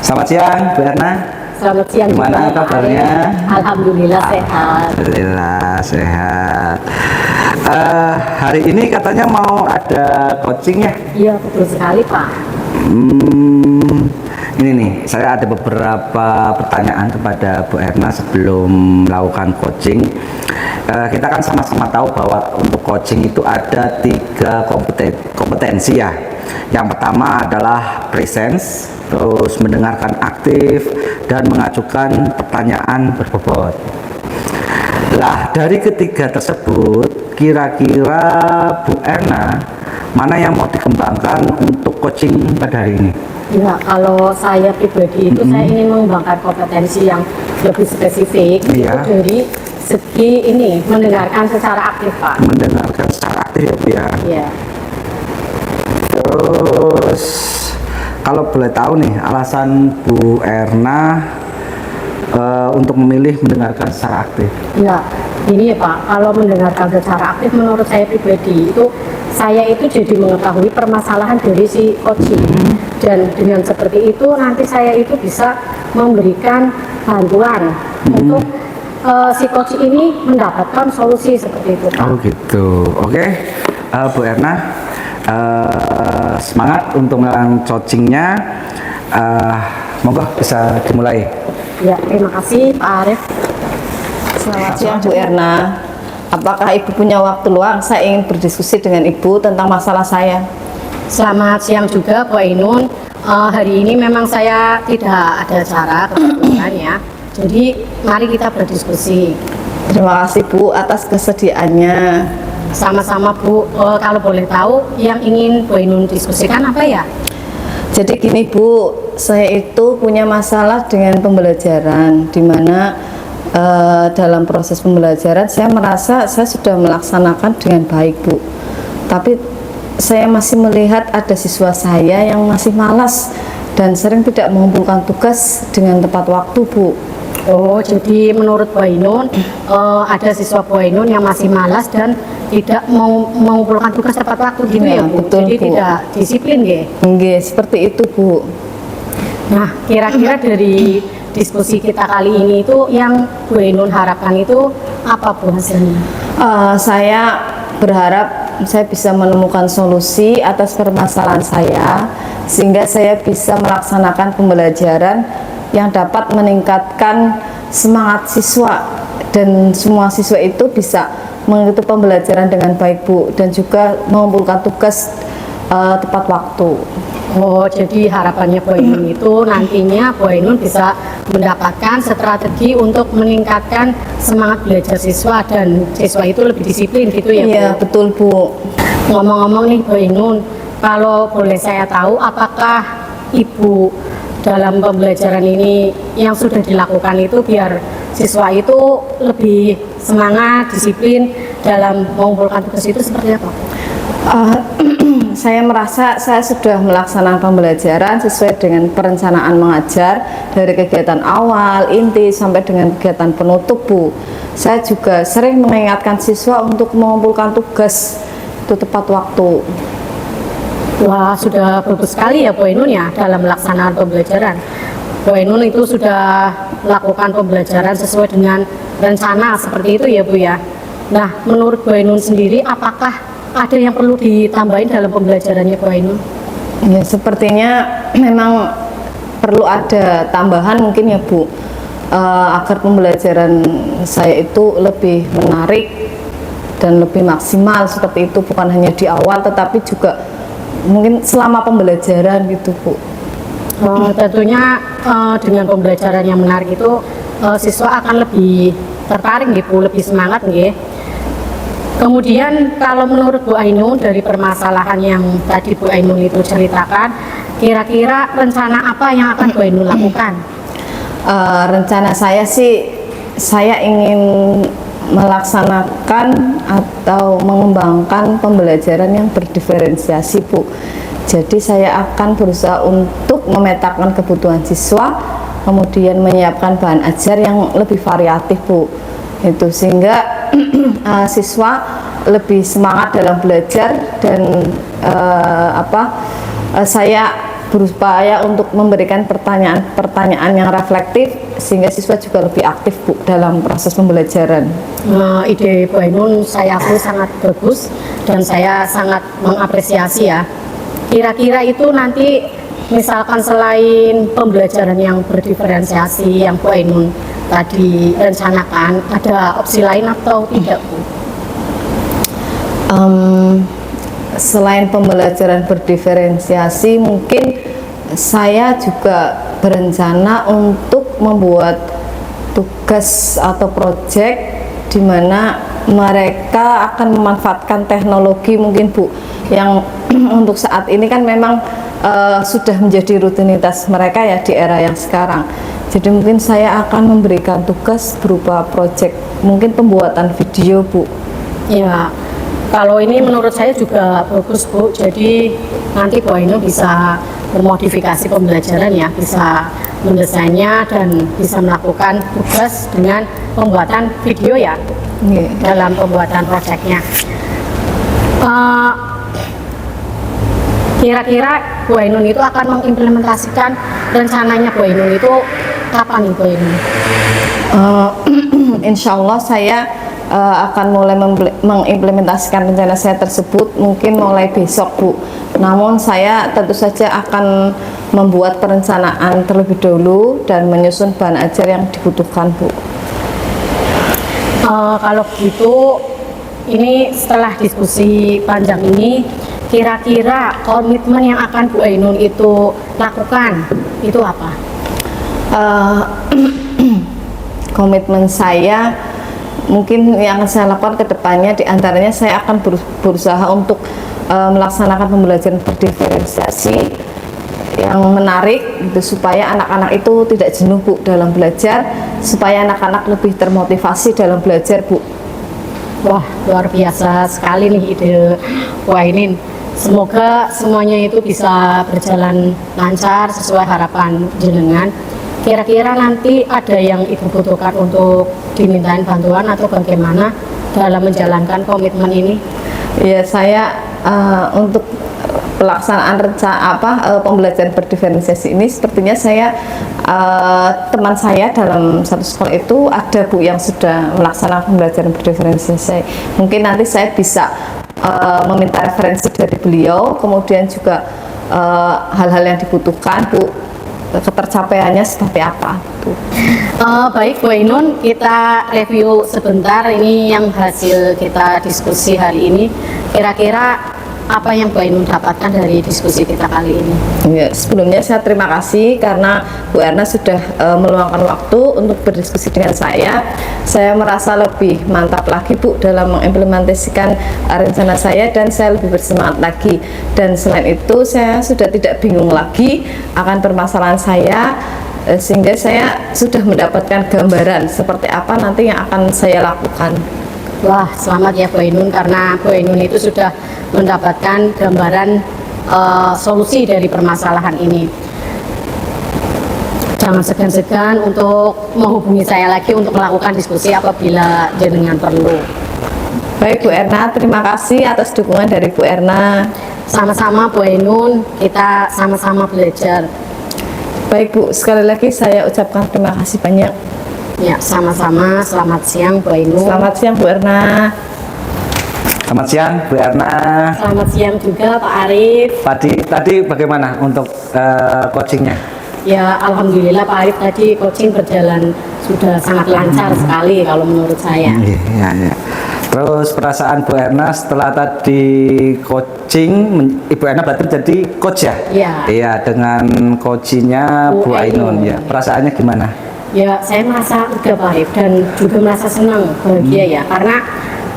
Selamat siang, Bu Erna. Selamat siang. Gimana kabarnya? Alhamdulillah sehat. Alhamdulillah sehat. Hari ini katanya mau ada coaching ya? Iya, betul sekali Pak. Ini nih, saya ada beberapa pertanyaan kepada Bu Erna sebelum melakukan coaching. Kita kan sama-sama tahu bahwa untuk coaching itu ada 3 kompetensi ya. Yang pertama adalah presence, terus mendengarkan aktif, dan mengajukan pertanyaan berbobot. Lah, dari ketiga tersebut, kira-kira Bu Erna mana yang mau dikembangkan untuk coaching pada hari ini? Ya, kalau saya pribadi itu saya ingin mengembangkan kompetensi yang lebih spesifik. Iya. Itu dari segi ini mendengarkan secara aktif Pak. Mendengarkan secara aktif ya Bu ya. Iya. Terus kalau boleh tahu nih alasan Bu Erna untuk memilih mendengarkan secara aktif. Ya, ini ya Pak, kalau mendengarkan secara aktif menurut saya pribadi itu saya itu jadi mengetahui permasalahan dari si coaching. Dan dengan seperti itu nanti saya itu bisa memberikan bantuan untuk si coach ini mendapatkan solusi seperti itu Pak. Oh gitu. Oke. Bu Erna, semangat untuk melakukan coachingnya. Monggo bisa dimulai. Ya, terima kasih Pak Arif. Selamat siang Bu Erna. Apakah Ibu punya waktu luang? Saya ingin berdiskusi dengan Ibu tentang masalah saya. Selamat siang juga Bu Ainun. Hari ini memang saya tidak ada acara kebetulan ya. Jadi mari kita berdiskusi. Terima kasih Bu atas kesediaannya. Sama-sama Bu. Kalau boleh tahu yang ingin Bu Ainun diskusikan apa ya? Jadi gini Bu, saya itu punya masalah dengan pembelajaran, di mana dalam proses pembelajaran saya merasa saya sudah melaksanakan dengan baik Bu. Tapi saya masih melihat ada siswa saya yang masih malas dan sering tidak mengumpulkan tugas dengan tepat waktu Bu. Oh, jadi menurut Bu Ainun ada siswa Bu Ainun yang masih malas dan tidak mau mengumpulkan tugas tepat waktu gitu ya, Bu? Betul, jadi Bu. tidak disiplin ya? Nggih, seperti itu Bu. Nah, kira-kira dari diskusi kita kali ini itu yang Bu Ainun harapkan itu apa Bu hasilnya? Saya berharap saya bisa menemukan solusi atas permasalahan saya sehingga saya bisa melaksanakan pembelajaran yang dapat meningkatkan semangat siswa dan semua siswa itu bisa mengikuti pembelajaran dengan baik Bu dan juga mengumpulkan tugas tepat waktu. Oh, jadi harapannya Bu Ainun itu nantinya Bu Ainun bisa mendapatkan strategi untuk meningkatkan semangat belajar siswa dan siswa itu lebih disiplin gitu ya Bu? Iya, betul Bu. Ngomong-ngomong nih Bu Ainun, kalau boleh saya tahu apakah Ibu dalam pembelajaran ini yang sudah dilakukan itu biar siswa itu lebih semangat, disiplin dalam mengumpulkan tugas itu seperti apa? Saya merasa saya sudah melaksanakan pembelajaran sesuai dengan perencanaan mengajar dari kegiatan awal, inti, sampai dengan kegiatan penutup Bu. Saya juga sering mengingatkan siswa untuk mengumpulkan tugas itu tepat waktu. Wah, sudah bagus sekali ya Bu Ainun ya dalam melaksanakan pembelajaran. Bu Ainun itu sudah melakukan pembelajaran sesuai dengan rencana seperti itu ya Bu ya. Nah, menurut Bu Ainun sendiri apakah ada yang perlu ditambahin dalam pembelajarannya Bu Ainun? Ya, sepertinya memang perlu ada tambahan mungkin ya Bu, agar pembelajaran saya itu lebih menarik dan lebih maksimal seperti itu, bukan hanya di awal tetapi juga mungkin selama pembelajaran gitu Bu. Tentunya dengan pembelajaran yang menarik itu siswa akan lebih tertarik gitu, lebih semangat nggih. Kemudian kalau menurut Bu Ainun dari permasalahan yang tadi Bu Ainun itu ceritakan, kira-kira rencana apa yang akan Bu Ainun lakukan? Rencana saya sih, saya ingin melaksanakan atau mengembangkan pembelajaran yang berdiferensiasi Bu. Jadi saya akan berusaha untuk memetakan kebutuhan siswa, kemudian menyiapkan bahan ajar yang lebih variatif Bu. Itu sehingga siswa lebih semangat dalam belajar dan saya berupaya untuk memberikan pertanyaan-pertanyaan yang reflektif sehingga siswa juga lebih aktif Bu dalam proses pembelajaran. Ide Bu Ainun saya akui sangat bagus dan saya sangat mengapresiasi ya. Kira-kira itu nanti misalkan selain pembelajaran yang berdiferensiasi yang Bu Ainun tadi rencanakan, ada opsi lain atau tidak Bu? Selain pembelajaran berdiferensiasi, mungkin saya juga berencana untuk membuat tugas atau proyek di mana mereka akan memanfaatkan teknologi mungkin Bu, yang untuk saat ini kan memang sudah menjadi rutinitas mereka ya di era yang sekarang. Jadi mungkin saya akan memberikan tugas berupa proyek mungkin pembuatan video Bu. Ya, kalau ini menurut saya juga bagus Bu. Jadi nanti Bu Ainun bisa memodifikasi pembelajaran ya, bisa mendesainnya dan bisa melakukan tugas dengan pembuatan video ya dalam pembuatan proyeknya. Kira-kira Bu Ainun itu akan mengimplementasikan rencananya Bu Ainun itu kapan nih Bu Ainun? Insya Allah saya akan mulai mengimplementasikan rencana saya tersebut mungkin mulai besok Bu. Namun saya tentu saja akan membuat perencanaan terlebih dahulu dan menyusun bahan ajar yang dibutuhkan Bu. Kalau gitu, ini setelah diskusi panjang ini, kira-kira komitmen yang akan Bu Ainun itu lakukan itu apa? Komitmen saya mungkin yang akan saya lakukan ke depannya diantaranya saya akan berusaha untuk melaksanakan pembelajaran berdiferensiasi yang menarik gitu, supaya anak-anak itu tidak jenuh Bu dalam belajar, supaya anak-anak lebih termotivasi dalam belajar Bu. Wah, luar biasa sekali nih ide Bu Ainun. Semoga semuanya itu bisa berjalan lancar sesuai harapan jenengan. Kira-kira nanti ada yang Ibu butuhkan untuk dimintain bantuan atau bagaimana dalam menjalankan komitmen ini? Ya, saya untuk pelaksanaan pembelajaran berdiferensiasi ini sepertinya saya teman saya dalam satu sekolah itu ada Bu yang sudah melaksanakan pembelajaran berdiferensiasi. Mungkin nanti saya bisa meminta referensi dari beliau, kemudian juga hal-hal yang dibutuhkan Bu, ketercapaiannya seperti apa tuh. Baik Bu Ainun, kita review sebentar ini yang hasil kita diskusi hari ini. Kira-kira apa yang Bu Ainun dapatkan dari diskusi kita kali ini? Ya, sebelumnya saya terima kasih karena Bu Erna sudah meluangkan waktu untuk berdiskusi dengan saya. Saya merasa lebih mantap lagi Bu dalam mengimplementasikan rencana saya dan saya lebih bersemangat lagi. Dan selain itu saya sudah tidak bingung lagi akan permasalahan saya, sehingga saya sudah mendapatkan gambaran seperti apa nanti yang akan saya lakukan. Wah, selamat ya Bu Ainun, karena Bu Ainun itu sudah mendapatkan gambaran solusi dari permasalahan ini. Jangan segan-segan untuk menghubungi saya lagi untuk melakukan diskusi apabila jenengan perlu. Baik Bu Erna, terima kasih atas dukungan dari Bu Erna. Sama-sama Bu Ainun, kita sama-sama belajar. Baik Bu, sekali lagi saya ucapkan terima kasih banyak. Ya, sama-sama. Selamat siang Bu Ainun. Selamat siang Bu Erna. Selamat siang Bu Erna. Selamat siang juga Pak Arif. Tadi bagaimana untuk coachingnya? Ya, alhamdulillah Pak Arif, tadi coaching berjalan sudah sangat lancar sekali kalau menurut saya. Iya. Terus perasaan Bu Erna setelah tadi coaching, Ibu Erna berarti jadi coach ya? Iya. Iya, dengan coachingnya Bu Ainun ya. Perasaannya gimana? Ya, saya merasa lega Pak Arif dan juga merasa senang, bahagia ya, karena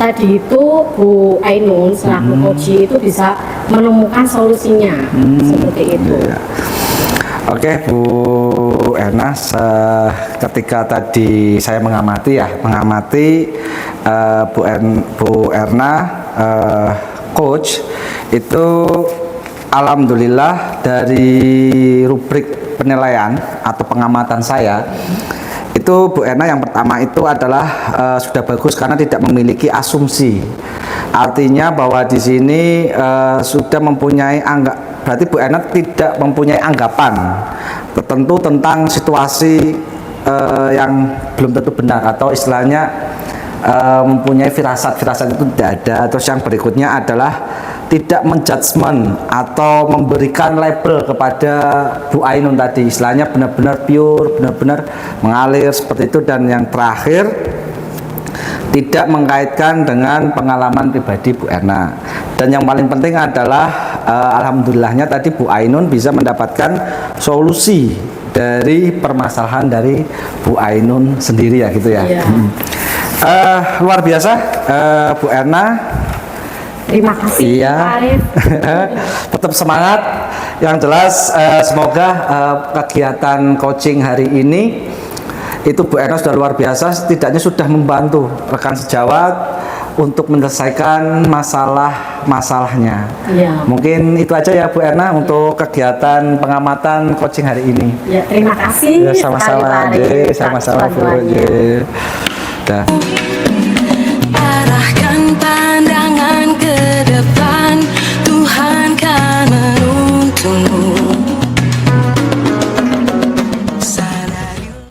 tadi itu Bu Ainun selaku coach itu bisa menemukan solusinya seperti itu. Iya. Oke Bu Erna, ketika tadi saya mengamati Bu Erna coach itu, alhamdulillah dari rubrik penilaian atau pengamatan saya itu Bu Erna yang pertama itu adalah sudah bagus karena tidak memiliki asumsi. Artinya bahwa di sini sudah mempunyai berarti Bu Erna tidak mempunyai anggapan tertentu tentang situasi yang belum tentu benar, atau istilahnya mempunyai firasat itu tidak ada. Terus yang berikutnya adalah tidak menjudgment atau memberikan label kepada Bu Ainun tadi, istilahnya benar-benar pure, benar-benar mengalir seperti itu. Dan yang terakhir, tidak mengkaitkan dengan pengalaman pribadi Bu Erna. Dan yang paling penting adalah alhamdulillahnya tadi Bu Ainun bisa mendapatkan solusi dari permasalahan dari Bu Ainun sendiri ya gitu ya. Iya. Luar biasa Bu Erna. Terima kasih Iya. Pak Arif. Tetap semangat. Yang jelas semoga kegiatan coaching hari ini itu Bu Erna sudah luar biasa, setidaknya sudah membantu rekan sejawat untuk menyelesaikan masalahnya. Iya. Mungkin itu aja ya Bu Erna untuk kegiatan pengamatan coaching hari ini. Ya, terima kasih. Ya, sama-sama, sekali, Pak Arif, sama-sama Bu. bantuannya. Dah. Arahkan pandangan ke depan, Tuhan kan